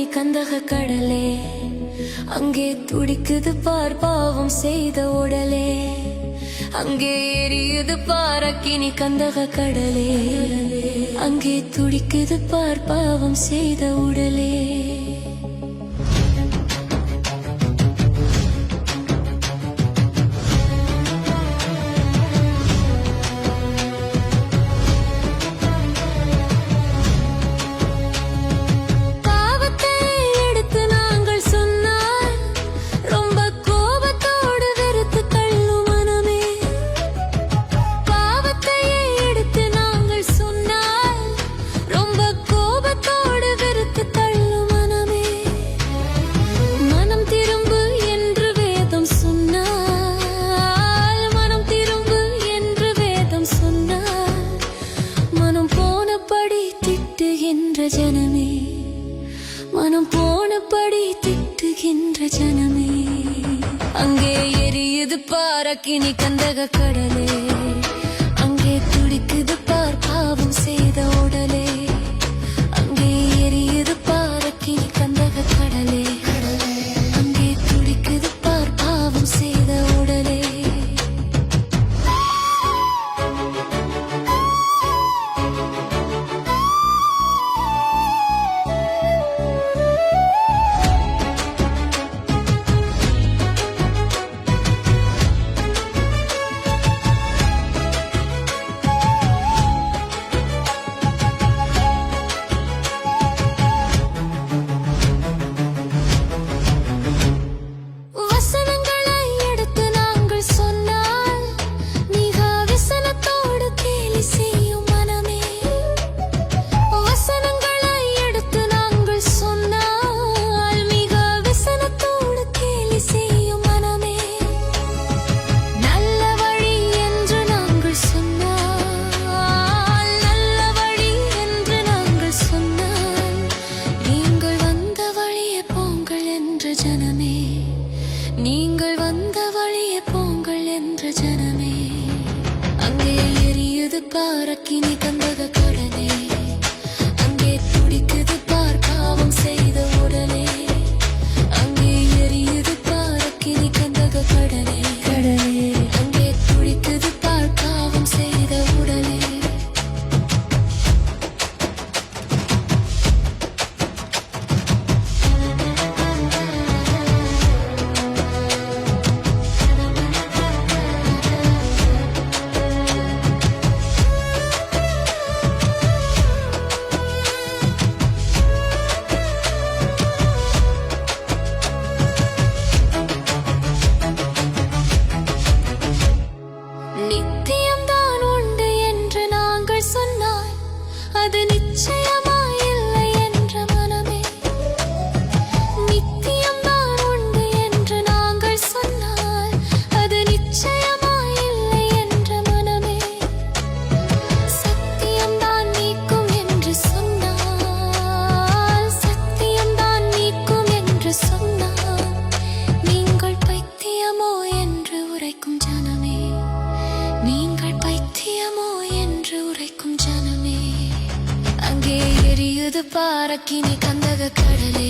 அக்கினி கந்தக கடலே, அங்கே துடிக்குது பார் பாவம் செய்த உடலே. அங்கே எரியுது பார் அக்கினி கந்தக கடலே, அங்கே துடிக்குது பார் பாவம் செய்த உடலே. ஜனமே, மனம் போனபடி திட்டுகின்ற ஜனமே, அங்கே எரியுது பார் அக்கினி கந்தக கடலே, அங்கே துடிக்குது பார் பாவம் செய்த உடலே. அங்கே எரியுது பார் அக்கினி கந்தக கடலே, அங்கே துடிக்குது பார் பாவம் செய்த உடலே. நீங்கள் வந்த வழியே போங்கள் என்ற ஜனமே, அங்கே எரியுது பார் அக்கினி கந்தக கடலே, அங்கே துடிக்குது பார் பாவம் செய்த உடலே. அங்கே எரியுது பார் அக்கினி கந்தக கடலே, அங்கே துடிக்குது பார் பாவம் செய்த உடலே. நித்தியம்தான் உண்டு என்று நாங்கள் சொன்னால் அது நிச்சயமாயில்லை என்ற மனமே. நித்தியம்தான் உண்டு என்று நாங்கள் சொன்னால் அது நிச்சயமாயில்லை என்ற மனமே. சத்தியம்தான் நீக்கும் என்று சொன்னால், சத்தியம்தான் நீக்கும் என்று சொன்னால், நீங்கள் பைத்தியமோ என்று உரைக்கும் ஜனமே, நீங்கள் பைத்தியமோ என்று உரைக்கும் ஜனமே, அங்கே எரியுது பார் அக்கினி கந்தக கடலே,